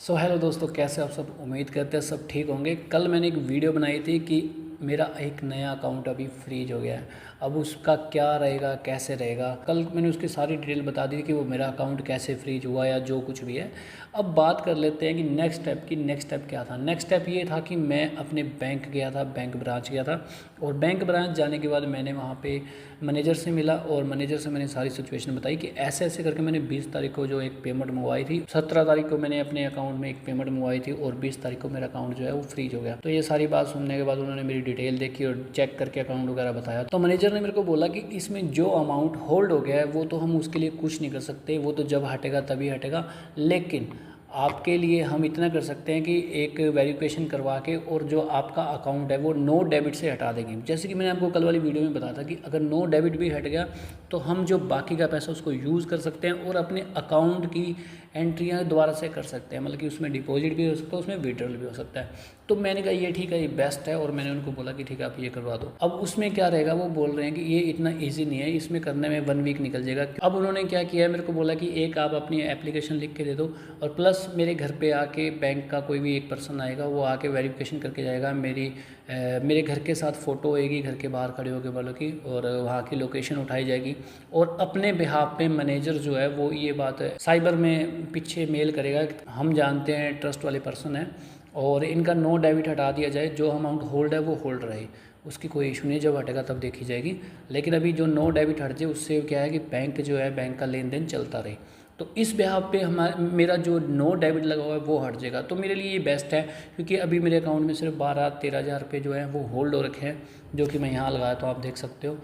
Hello दोस्तों, कैसे आप सब। उम्मीद करते हैं सब ठीक होंगे। कल मैंने एक वीडियो बनाई थी कि मेरा एक नया अकाउंट अभी फ्रीज हो गया है। अब उसका क्या रहेगा, कैसे रहेगा। कल मैंने उसकी सारी डिटेल बता दी थी कि वो मेरा अकाउंट कैसे फ्रीज हुआ या जो कुछ भी है। अब बात कर लेते हैं कि नेक्स्ट स्टेप की। नेक्स्ट स्टेप क्या था। नेक्स्ट स्टेप ये था कि मैं अपने बैंक गया था, बैंक ब्रांच गया था। और बैंक ब्रांच जाने के बाद मैंने वहाँ पे मैनेजर से मिला और मैनेजर से मैंने सारी सिचुएशन बताई कि ऐसे ऐसे करके मैंने 20 तारीख को जो एक पेमेंट मंगवाई थी, 17 तारीख को मैंने अपने अकाउंट में एक पेमेंट मंगवाई थी और 20 तारीख को मेरा अकाउंट जो है वो फ्रीज हो गया। तो ये सारी बात सुनने के बाद उन्होंने मेरी डिटेल देखी और चेक करके अकाउंट वगैरह बताया। तो मैनेजर ने मेरे को बोला कि इसमें जो अमाउंट होल्ड हो गया है वो तो हम उसके लिए कुछ नहीं कर सकते, वो तो जब हटेगा तभी हटेगा। लेकिन आपके लिए हम इतना कर सकते हैं कि एक वेरिफिकेशन करवा के और जो आपका अकाउंट है वो नो डेबिट से हटा देंगे। जैसे कि मैंने आपको कल वाली वीडियो में बताया था कि अगर नो डेबिट भी हट गया तो हम जो बाकी का पैसा उसको यूज़ कर सकते हैं और अपने अकाउंट की एंट्रियाँ दोबारा से कर सकते हैं। मतलब कि उसमें डिपॉजिट भी हो सकता है, उसमें विड्रॉल भी हो सकता है। तो मैंने कहा ये ठीक है, ये बेस्ट है। और मैंने उनको बोला कि ठीक है आप ये करवा दो। अब उसमें क्या रहेगा, वो बोल रहे हैं कि ये इतना ईजी नहीं है, इसमें करने में 1 वीक निकल जाएगा। अब उन्होंने क्या किया है, मेरे को बोला कि एक आप अपनी एप्लीकेशन लिख के दे दो और प्लस मेरे घर पे आके बैंक का कोई भी एक पर्सन आएगा, वो आके वेरिफिकेशन करके जाएगा। मेरे घर के साथ फ़ोटो होएगी, घर के बाहर खड़े होकर वालों की, और वहाँ की लोकेशन उठाई जाएगी। और अपने बिहाफ पे मैनेजर जो है वो ये बात साइबर में पीछे मेल करेगा, हम जानते हैं ट्रस्ट वाले पर्सन है और इनका नो डेबिट हटा दिया जाए। जो अमाउंट होल्ड है वो होल्ड रहे, उसकी कोई इशू नहीं, जब हटेगा तब देखी जाएगी। लेकिन अभी जो नो डेबिट हट जाए उससे क्या है कि बैंक जो है, बैंक का लेन देन चलता रहे। तो इस बिहाफ पे मेरा जो नो डेबिट लगा हुआ है वो हट जाएगा। तो मेरे लिए ये बेस्ट है, क्योंकि अभी मेरे अकाउंट में सिर्फ 12-13 हज़ार रुपये जो है वो होल्ड हो रखे हैं, जो कि मैं यहाँ लगाया तो आप देख सकते हो।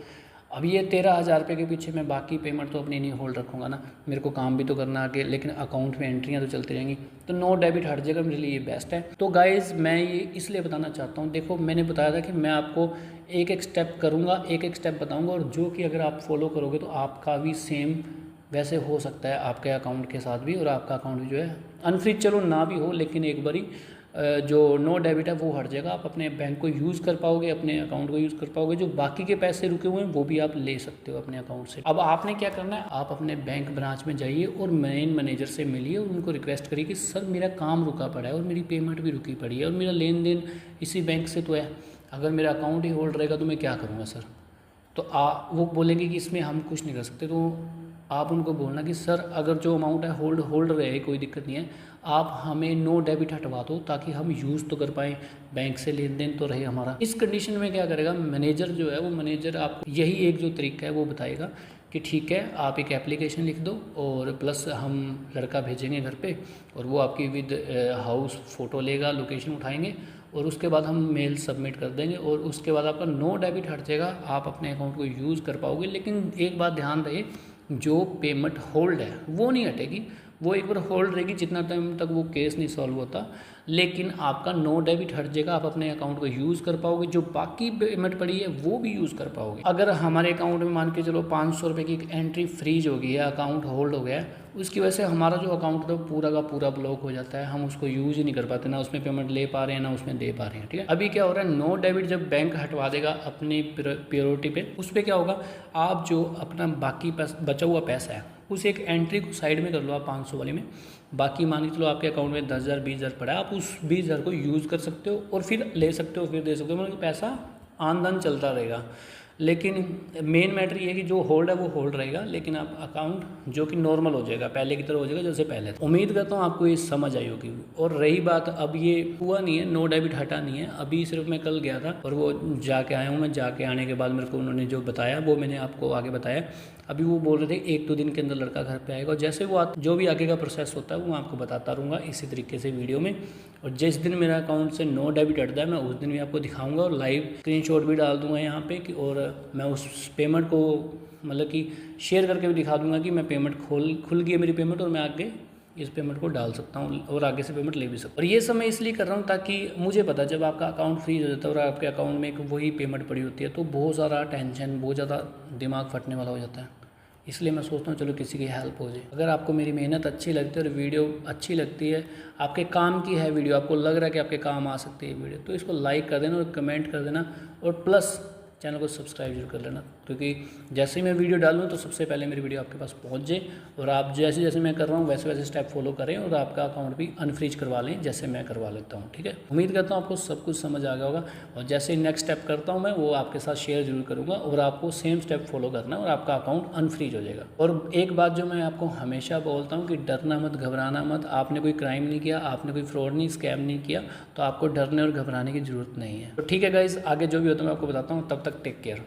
अब ये 13 हज़ार रुपये के पीछे मैं बाकी पेमेंट तो अपनी नहीं होल्ड रखूँगा ना, मेरे को काम भी तो करना आगे, लेकिन अकाउंट में एंट्रियाँ तो चलती रहेंगी। तो नो डेबिट हट जाएगा, मेरे लिए ये बेस्ट है। तो गाइज़ मैं ये इसलिए बताना चाहता हूँ, देखो मैंने बताया था कि मैं आपको एक एक स्टेप करूँगा, एक एक स्टेप बताऊँगा, और जो कि अगर आप फॉलो करोगे तो आपका भी सेम वैसे हो सकता है आपके अकाउंट के साथ भी, और आपका अकाउंट भी जो है अनफ्रीज चलो ना भी हो, लेकिन एक बारी जो नो डेबिट है वो हट जाएगा। आप अपने बैंक को यूज़ कर पाओगे, अपने अकाउंट को यूज़ कर पाओगे। जो बाकी के पैसे रुके हुए हैं वो भी आप ले सकते हो अपने अकाउंट से। अब आपने क्या करना है, आप अपने बैंक ब्रांच में जाइए और मेन मैनेजर से मिलिए और उनको रिक्वेस्ट करिए कि सर मेरा काम रुका पड़ा है और मेरी पेमेंट भी रुकी पड़ी है और मेरा लेन देन इसी बैंक से तो है, अगर मेरा अकाउंट ही होल्ड रहेगा तो मैं क्या करूँगा सर। तो वो बोलेंगे कि इसमें हम कुछ नहीं कर सकते। तो आप उनको बोलना कि सर अगर जो अमाउंट है होल्ड रहे, कोई दिक्कत नहीं है, आप हमें नो डेबिट हटवा दो ताकि हम यूज़ तो कर पाएँ, बैंक से लेन देन तो रहे हमारा। इस कंडीशन में क्या करेगा मैनेजर जो है, वो मैनेजर आप यही एक जो तरीका है वो बताएगा कि ठीक है आप एक एप्लीकेशन लिख दो और प्लस हम लड़का भेजेंगे घर पे और वो आपकी विद हाउस फ़ोटो लेगा, लोकेशन उठाएंगे और उसके बाद हम मेल सबमिट कर देंगे और उसके बाद आपका नो डेबिट हट जाएगा, आप अपने अकाउंट को यूज़ कर पाओगे। लेकिन एक बात ध्यान रहे, जो पेमेंट होल्ड है वो नहीं हटेगी, वो एक बार होल्ड रहेगी जितना टाइम तक वो केस नहीं सॉल्व होता। लेकिन आपका नो डेबिट हट जाएगा, आप अपने अकाउंट को यूज़ कर पाओगे, जो बाकी पेमेंट पड़ी है वो भी यूज़ कर पाओगे। अगर हमारे अकाउंट में मान के चलो 500 रुपये की एंट्री फ्रीज हो गई है, अकाउंट होल्ड हो गया है, उसकी वजह से हमारा जो अकाउंट था पूरा का पूरा ब्लॉक हो जाता है, हम उसको यूज़ ही नहीं कर पाते, ना उसमें पेमेंट ले पा रहे हैं ना उसमें दे पा रहे हैं। ठीक है, अभी क्या हो रहा है, नो डेबिट जब बैंक हटवा देगा अपनी प्योरिटी पे, उस पर क्या होगा, आप जो अपना बाकी बचा हुआ पैसा है उस एक एंट्री को साइड में कर लो आप 500 वाले में, बाकी मान के चलो आपके अकाउंट में 10,000 20,000 पड़ा है, आप उस 20,000 को यूज़ कर सकते हो और फिर ले सकते हो, फिर दे सकते हो, मतलब पैसा आमदन चलता रहेगा। लेकिन मेन मैटर ये है कि जो होल्ड है वो होल्ड रहेगा, लेकिन आप अकाउंट जो कि नॉर्मल हो जाएगा, पहले की तरह हो जाएगा जैसे पहले था। उम्मीद करता हूँ आपको ये समझ आई होगी। और रही बात, अब ये हुआ नहीं है, नो डेबिट हटा नहीं है, अभी सिर्फ मैं कल गया था और वो जाके आया हूँ। मैं जाके आने के बाद मेरे को उन्होंने जो बताया वो मैंने आपको आगे बताया। अभी वो बोल रहे थे 1-2 दिन के अंदर लड़का घर पे आएगा, और जैसे वो जो भी आगे का प्रोसेस होता है वो मैं आपको बताता रहूँगा इसी तरीके से वीडियो में। और जिस दिन मेरा अकाउंट से नो डेबिट हटता है मैं उस दिन भी आपको दिखाऊंगा और लाइव स्क्रीनशॉट भी डाल दूंगा यहाँ पे कि, और मैं उस पेमेंट को मतलब कि शेयर करके भी दिखा दूंगा कि मैं पेमेंट खुल गई है मेरी पेमेंट, और मैं आगे इस पेमेंट को डाल सकता हूँ और आगे से पेमेंट ले भी सकता हूँ। और ये सब मैं इसलिए कर रहा हूँ ताकि मुझे पता, जब आपका अकाउंट फ्रीज हो जाता है और आपके अकाउंट में एक वही पेमेंट पड़ी होती है तो बहुत सारा टेंशन, बहुत ज़्यादा दिमाग फटने वाला हो जाता है। इसलिए मैं सोचता हूँ चलो किसी की हेल्प हो जाए। अगर आपको मेरी मेहनत अच्छी लगती है और वीडियो अच्छी लगती है, आपके काम की है वीडियो, आपको लग रहा है कि आपके काम आ सकती है वीडियो, तो इसको लाइक कर देना और कमेंट कर देना और प्लस चैनल को सब्सक्राइब जरूर कर लेना। तो क्योंकि जैसे ही मैं वीडियो डालूँ तो सबसे पहले मेरी वीडियो आपके पास पहुँच जाए और आप जैसे जैसे मैं कर रहा हूँ वैसे वैसे स्टेप फॉलो करें और आपका अकाउंट भी अनफ्रीज करवा लें जैसे मैं करवा लेता हूँ। ठीक है, उम्मीद करता हूँ आपको सब कुछ समझ आ गया होगा और जैसे ही नेक्स्ट स्टेप करता हूँ मैं वो आपके साथ शेयर जरूर करूँगा और आपको सेम स्टेप फॉलो करना है और आपका अकाउंट अनफ्रीज हो जाएगा। और एक बात जो मैं आपको हमेशा बोलता हूँ कि डरना मत, घबराना मत। आपने कोई क्राइम नहीं किया, आपने कोई फ्रॉड नहीं, स्कैम नहीं किया, तो आपको डरने और घबराने की ज़रूरत नहीं है। तो ठीक है गाइज़, आगे जो भी होता है मैं आपको बताता हूँ। तब तक टेक केयर।